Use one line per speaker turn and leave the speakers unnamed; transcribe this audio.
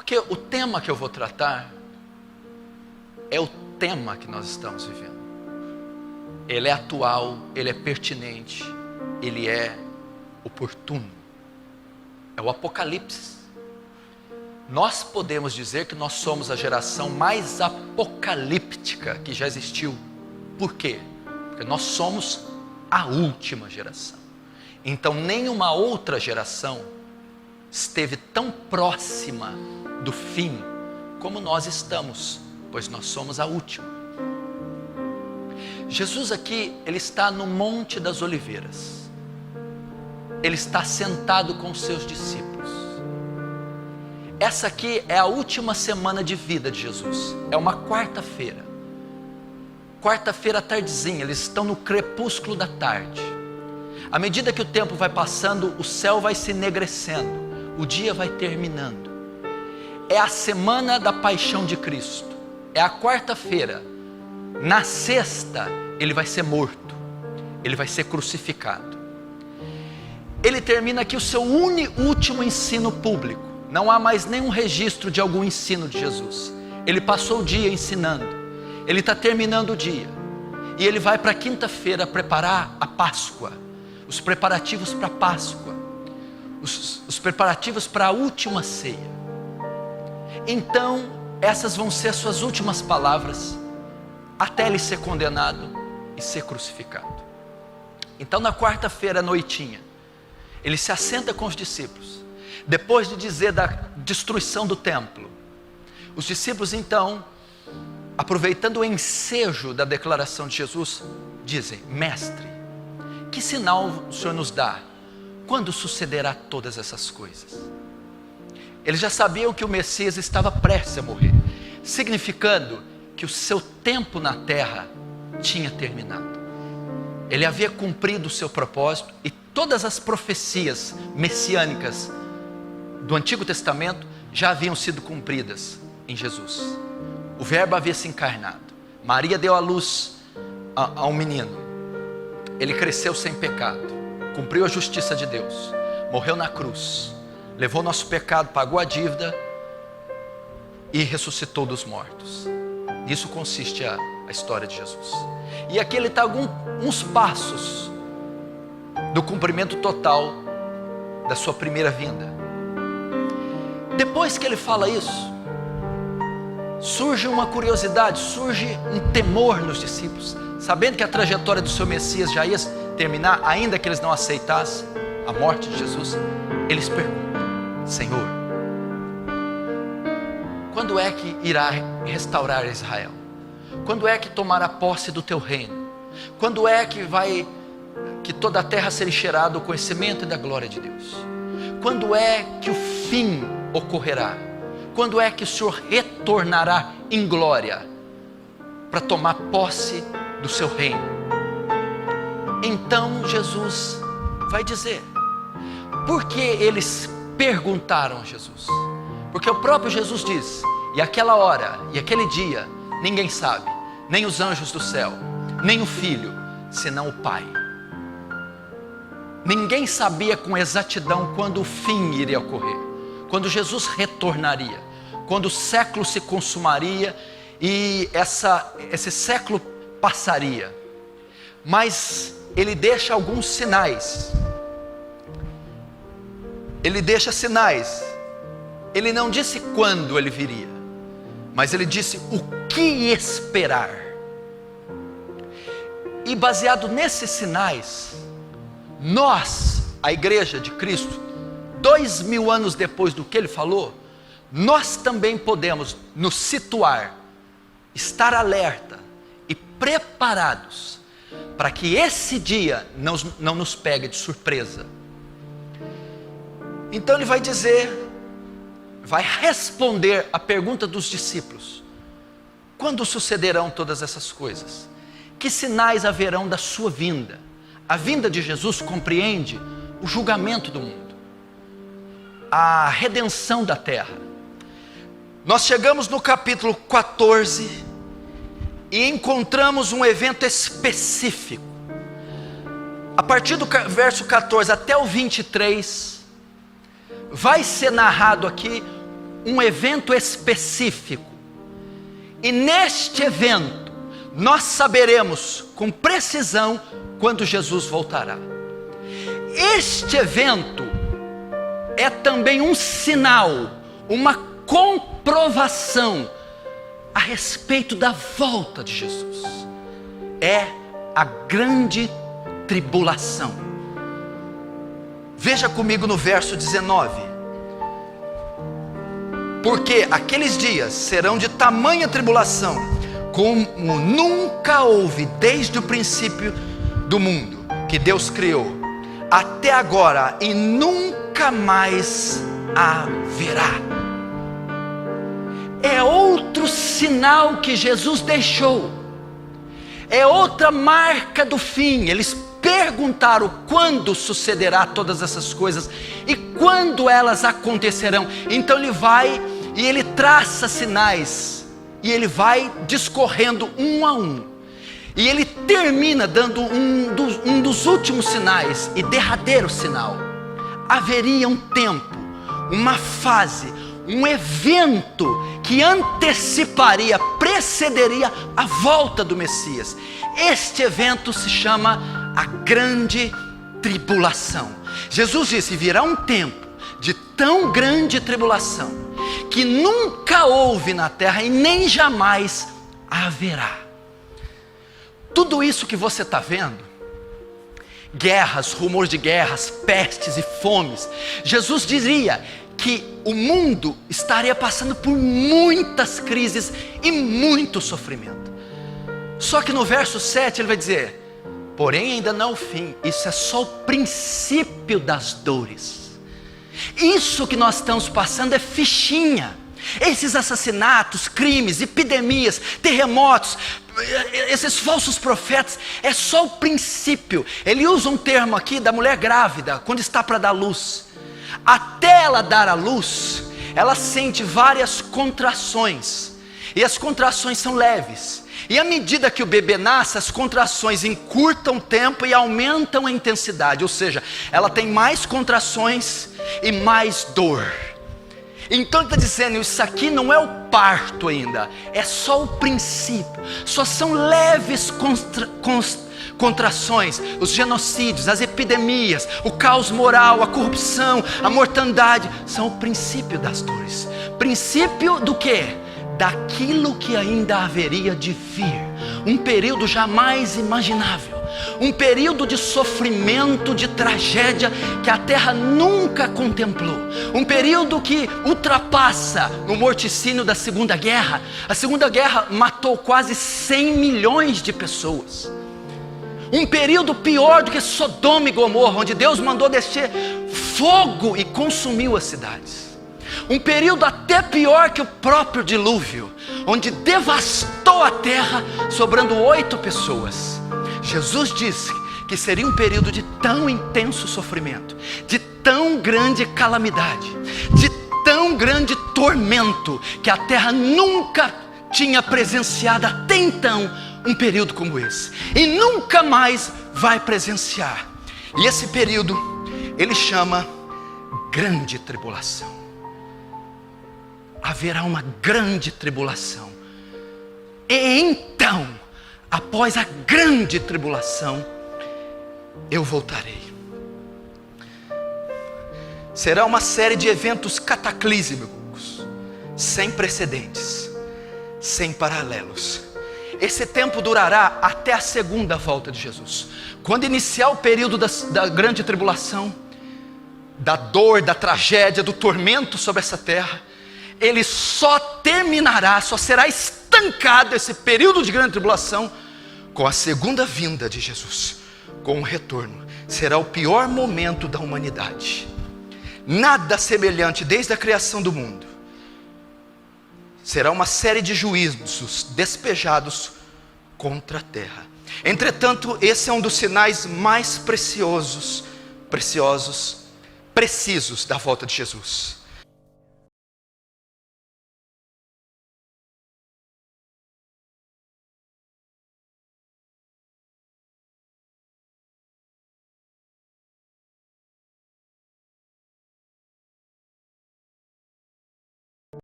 Porque o tema que eu vou tratar é o tema que nós estamos vivendo. Ele é atual, ele é pertinente, ele é oportuno. É o Apocalipse. Nós podemos dizer que nós somos a geração mais apocalíptica que já existiu. Por quê? Porque nós somos a última geração. Então nenhuma outra geração esteve tão próxima do fim como nós estamos, pois nós somos a última. Jesus aqui, ele está no Monte das Oliveiras. Ele está sentado com os seus discípulos. Essa aqui é a última semana de vida de Jesus. É uma quarta-feira. Quarta-feira à tardezinha, eles estão no crepúsculo da tarde. À medida que o tempo vai passando, o céu vai se enegrecendo, o dia vai terminando. É a semana da paixão de Cristo. É a quarta-feira. Na sexta, ele vai ser morto. Ele vai ser crucificado. Ele termina aqui o seu último ensino público. Não há mais nenhum registro de algum ensino de Jesus. Ele passou o dia ensinando. Ele está terminando o dia. E ele vai para a quinta-feira preparar a Páscoa. Os preparativos para a Páscoa. Os preparativos para a última ceia. Então, essas vão ser suas últimas palavras, até ele ser condenado e ser crucificado. Então, na quarta-feira à noitinha, ele se assenta com os discípulos. Depois de dizer da destruição do templo, os discípulos então, aproveitando o ensejo da declaração de Jesus, dizem: Mestre, que sinal o Senhor nos dá? Quando sucederá todas essas coisas? Eles já sabiam que o Messias estava prestes a morrer, significando que o seu tempo na terra tinha terminado. Ele havia cumprido o seu propósito e todas as profecias messiânicas do Antigo Testamento já haviam sido cumpridas em Jesus. O Verbo havia se encarnado. Maria deu à luz a um menino. Ele cresceu sem pecado, cumpriu a justiça de Deus, morreu na cruz, levou nosso pecado, pagou a dívida e ressuscitou dos mortos. Nisso consiste a história de Jesus. E aqui ele está uns passos do cumprimento total da sua primeira vinda. Depois que ele fala isso, surge uma curiosidade, surge um temor nos discípulos, sabendo que a trajetória do seu Messias já ia terminar, ainda que eles não aceitassem a morte de Jesus. Eles perguntam: Senhor, quando é que irá restaurar Israel? Quando é que tomará posse do teu reino? Quando é que toda a terra será encherada do conhecimento e da glória de Deus? Quando é que o fim ocorrerá? Quando é que o Senhor retornará em glória para tomar posse do seu reino? Então Jesus vai dizer, porque eles perguntaram a Jesus, porque o próprio Jesus diz: e aquela hora e aquele dia ninguém sabe, nem os anjos do céu, nem o Filho, senão o Pai. Ninguém sabia com exatidão quando o fim iria ocorrer, quando Jesus retornaria, quando o século se consumaria e esse século passaria. Mas ele deixa alguns sinais. Ele deixa sinais. Ele não disse quando ele viria, mas ele disse o que esperar. E baseado nesses sinais, nós, a igreja de Cristo, 2000 anos depois do que ele falou, nós também podemos nos situar, estar alerta e preparados para que esse dia não nos pegue de surpresa. Então ele vai dizer, vai responder a pergunta dos discípulos: quando sucederão todas essas coisas? Que sinais haverão da sua vinda? A vinda de Jesus compreende o julgamento do mundo, a redenção da terra. Nós chegamos no capítulo 14 e encontramos um evento específico. A partir do verso 14 até o 23, vai ser narrado aqui um evento específico. E neste evento, nós saberemos com precisão quando Jesus voltará. Este evento é também um sinal, uma comprovação a respeito da volta de Jesus. É a grande tribulação. Veja comigo no verso 19. Porque aqueles dias serão de tamanha tribulação, como nunca houve desde o princípio do mundo que Deus criou, até agora, e nunca mais haverá. É outro sinal que Jesus deixou. É outra marca do fim. Eles perguntaram quando sucederá todas essas coisas e quando elas acontecerão. Então ele vai e ele traça sinais e ele vai discorrendo um a um. E ele termina dando um dos últimos sinais e derradeiro sinal. Haveria um tempo, uma fase, um evento que anteciparia, precederia a volta do Messias. Este evento se chama a grande tribulação. Jesus disse: virá um tempo de tão grande tribulação que nunca houve na terra e nem jamais haverá. Tudo isso que você está vendo, guerras, rumores de guerras, pestes e fomes, Jesus dizia que o mundo estaria passando por muitas crises e muito sofrimento. Só que no verso 7 ele vai dizer: porém ainda não é o fim, isso é só o princípio das dores. Isso que nós estamos passando é fichinha. Esses assassinatos, crimes, epidemias, terremotos, esses falsos profetas, é só o princípio. Ele usa um termo aqui da mulher grávida, quando está para dar luz. Até ela dar a luz, ela sente várias contrações, e as contrações são leves. E à medida que o bebê nasce, as contrações encurtam o tempo e aumentam a intensidade. Ou seja, ela tem mais contrações e mais dor. Então ele está dizendo: isso aqui não é o parto ainda, é só o princípio. Só são leves contrações, os genocídios, as epidemias, o caos moral, a corrupção, a mortandade, são o princípio das dores. Princípio do quê? Daquilo que ainda haveria de vir. Um período jamais imaginável, um período de sofrimento, de tragédia que a terra nunca contemplou, um período que ultrapassa o morticínio da Segunda Guerra. A Segunda Guerra matou quase 100 milhões de pessoas. Um período pior do que Sodoma e Gomorra, onde Deus mandou descer fogo e consumiu as cidades. Um período até pior que o próprio dilúvio, onde devastou a terra, sobrando 8 pessoas. Jesus disse que seria um período de tão intenso sofrimento, de tão grande calamidade, de tão grande tormento, que a terra nunca tinha presenciado até então um período como esse, e nunca mais vai presenciar. E esse período ele chama grande tribulação. Haverá uma grande tribulação, e então, após a grande tribulação, eu voltarei. Será uma série de eventos cataclísmicos, sem precedentes, sem paralelos. Esse tempo durará até a segunda volta de Jesus. Quando iniciar o período da grande tribulação, da dor, da tragédia, do tormento sobre essa terra, ele só terminará, só será estancado esse período de grande tribulação com a segunda vinda de Jesus, com o retorno. Será o pior momento da humanidade. Nada semelhante desde a criação do mundo. Será uma série de juízos despejados contra a terra. Entretanto, esse é um dos sinais mais precisos da volta de Jesus.